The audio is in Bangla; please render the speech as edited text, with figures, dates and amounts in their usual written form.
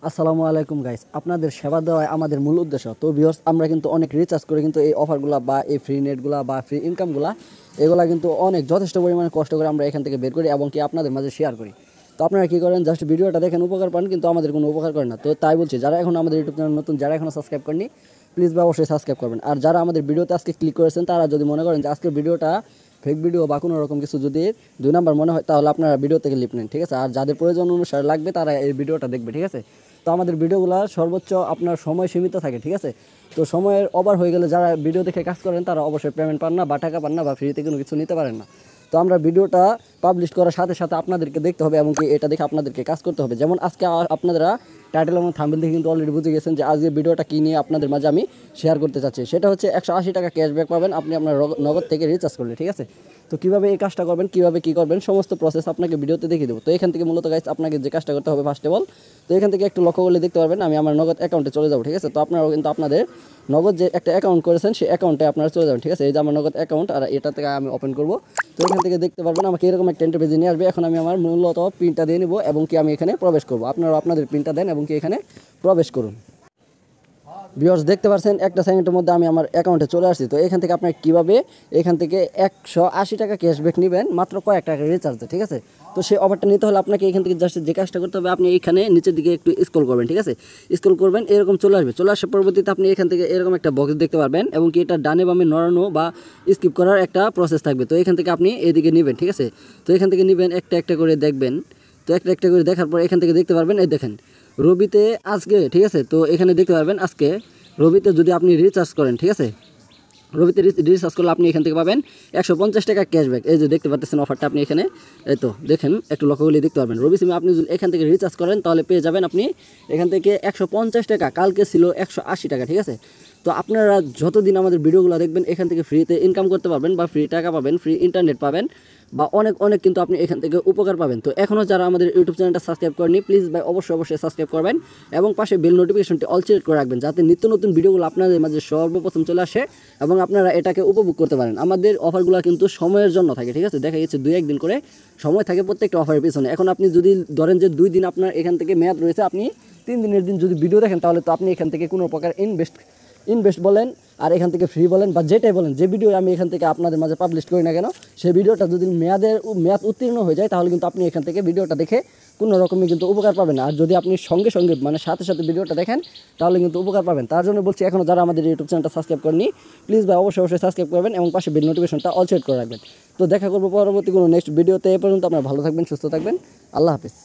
আসসালামু আলাইকুম গাইস, আপনাদের সেবা দেওয়াই আমাদের মূল উদ্দেশ্য। তো ভিউয়ার্স, আমরা কিন্তু অনেক রিচার্জ করে কিন্তু এই অফারগুলো বা এই ফ্রি নেটগুলো বা ফ্রি ইনকামগুলো এগুলা কিন্তু অনেক যথেষ্ট পরিমাণে কষ্ট করে আমরা এখান থেকে বের করি এবং কি আপনাদের মাঝে শেয়ার করি। তো আপনারা কী করেন, জাস্ট ভিডিওটা দেখেন, উপকার পান, কিন্তু আমাদের কোনো উপকার করেন না। তো তাই বলছি, যারা এখন আমাদের ইউটিউব চ্যানেল নতুন, যারা এখনও সাবস্ক্রাইব করেনি, প্লিজ বা অবশ্যই সাবস্ক্রাইব করবেন। আর যারা আমাদের ভিডিওতে আজকে ক্লিক করেছেন, তারা যদি মনে করেন যে আজকের ভিডিওটা ফেক ভিডিও বা কোনো রকম কিছু যদি 2 নাম্বার মনে হয়, তাহলে আপনারা ভিডিও থেকে লিপ নেন, ঠিক আছে। আর যাদের প্রয়োজন অনুসারে লাগবে তারা এই ভিডিওটা দেখবে, ঠিক আছে। তো আমাদের ভিডিওগুলো সর্বোচ্চ আপনার সময় সীমিত থাকে, ঠিক আছে। তো সময়ের ওভার হয়ে গেলে যারা ভিডিও দেখে কাজ করেন তারা অবশ্যই পেমেন্ট পান না বা টাকা পান না বা ফ্রিতে কোনো কিছু নিতে পারেন না। তো আমরা ভিডিওটা পাবলিশ করার সাথে সাথে আপনাদেরকে দেখতে হবে এবং কি এটা দেখে আপনাদেরকে কাজ করতে হবে। যেমন আজকে আপনারা টাইটেল এবং থাম্বনেল দেখে কিন্তু অলরেডি বুঝে গেছেন যে আজকে ভিডিওটা কী নিয়ে আপনাদের মাঝে আমি শেয়ার করতে চাচ্ছি। সেটা হচ্ছে 180 টাকা ক্যাশব্যাক পাবেন আপনি আপনার নগদ থেকে রিচার্জ করলে, ঠিক আছে। তো কীভাবে এই কাজটা করবেন, কীভাবে কী করবেন, সমস্ত প্রসেস আপনাকে ভিডিওতে দেখিয়ে দেবো। তো এখান থেকে মূলত গাইস আপনাকে যে কাজটা করতে হবে, ফার্স্ট অফ অল, তো এখান থেকে একটু লক্ষ্য করলে দেখতে পারবেন আমি আমার নগদ অ্যাকাউন্টে চলে যাবো, ঠিক আছে। তো আপনারাও কিন্তু আপনাদের নগদ যে একটা অ্যাকাউন্ট করেছেন সেই অ্যাকাউন্টে আপনারা চলে যাবেন, ঠিক আছে। এই যে আমার নগদ অ্যাকাউন্ট, আর এটা থেকে আমি ওপেন করবো। তো এখান থেকে দেখতে পারবেন আমাকে এরকম একটা ইন্টারফেসে নিয়ে আসবে। এখন আমি আমার মূলত পিনটা দিয়ে নেবো এবং কি আমি এখানে প্রবেশ করবো। আপনারাও আপনাদের পিনটা দেন এবং কি এখানে প্রবেশ করুন। ভিউয়ার্স, দেখতে পাচ্ছেন একটা সেকেন্ডের মধ্যে আমি আমার অ্যাকাউন্টে চলে আসছি। তো এখান থেকে আপনার কীভাবে এখান থেকে 180 টাকা ক্যাশব্যাক নেবেন মাত্র কয়েক টাকা রিচার্জে, ঠিক আছে। তো সেই অফারটা নিতে হলে আপনাকে এখান থেকে জাস্ট যে কাজটা করতে হবে, আপনি এখানে নিচের দিকে একটু স্ক্রল করবেন, ঠিক আছে। স্ক্রল করবেন, এরকম চলে আসবে। চলে আসার পরবর্তীতে আপনি এখান থেকে এরকম একটা বক্স দেখতে পারবেন এবং কি এটা ডানে বামে নড়ানো বা স্কিপ করার একটা প্রসেস থাকবে। তো এখান থেকে আপনি এদিকে নেবেন, ঠিক আছে। তো এখান থেকে নেবেন, একটা একটা করে দেখবেন। তো একটা একটা করে দেখার পর এখান থেকে দেখতে পারবেন, এই দেখেন রবিতে আজকে, ঠিক আছে। তো এখানে দেখতে পারবেন আজকে রবিতে যদি আপনি রিচার্জ করেন, ঠিক আছে, রবিতে রিচার্জ করলে আপনি এখান থেকে পাবেন 150 টাকা ক্যাশব্যাক। এই যে দেখতে পাচ্ছেন অফারটা আপনি এখানে, এই তো দেখেন, একটু লক্ষ্য করলে দেখতে পারবেন রবি সিমে আপনি যদি এখান থেকে রিচার্জ করেন তাহলে পেয়ে যাবেন আপনি এখান থেকে 150 টাকা। কালকে ছিল 180 টাকা, ঠিক আছে। তো আপনারা যতদিন আমাদের ভিডিওগুলো দেখবেন এখান থেকে ফ্রিতে ইনকাম করতে পারবেন বা ফ্রি টাকা পাবেন, ফ্রি ইন্টারনেট পাবেন বা অনেক অনেক কিন্তু আপনি এখান থেকে উপকার পাবেন। তো এখনও যারা আমাদের ইউটিউব চ্যানেলটা সাবস্ক্রাইব করেনি, প্লিজ ভাই অবশ্যই সাবস্ক্রাইব করবেন এবং পাশে বেল নোটিফিকেশনটি অল সিলেক্ট করে রাখবেন, যাতে নিত্য নতুন ভিডিওগুলো আপনাদের মাঝে সর্বপ্রথম চলে আসে এবং আপনারা এটাকে উপভোগ করতে পারেন। আমাদের অফারগুলো কিন্তু সময়ের জন্য থাকে, ঠিক আছে। দেখা গেছে 2-1 দিন করে সময় থাকে প্রত্যেকটা অফারের পিছনে। এখন আপনি যদি ধরেন যে 2 দিন আপনার এখান থেকে মেয়াদ রয়েছে, আপনি 3 দিনের দিন যদি ভিডিও দেখেন তাহলে তো আপনি এখান থেকে কোনো প্রকার ইনভেস্ট বলেন আর এখান থেকে ফ্রি বলেন বা যেটাই বলেন, যে ভিডিও আমি এখান থেকে আপনাদের মাঝে পাবলিশ করি না কেন, সেই ভিডিওটা যদি মেয়াদ উত্তীর্ণ হয়ে যায় তাহলে কিন্তু আপনি এখান থেকে ভিডিওটা দেখে কোনো রকমই কিন্তু উপকার পাবেন। আর যদি আপনি সঙ্গে সঙ্গে মানে সাথে সাথে ভিডিওটা দেখেন তাহলে কিন্তু উপকার পাবেন। তার জন্য বলছি, এখনও যারা আমাদের ইউটিউব চ্যানেলটা সাবস্ক্রাইব করেনি, প্লিজ ভাই অবশ্যই সাবস্ক্রাইব করবেন এবং পাশে বেল নোটিফিকেশনটা অল সেট করে রাখবেন। তো দেখা করবো পরবর্তী কোনো নেক্সট ভিডিওতে। এ পর্যন্ত আপনারা ভালো থাকবেন, সুস্থ থাকবেন, আল্লাহ হাফিজ।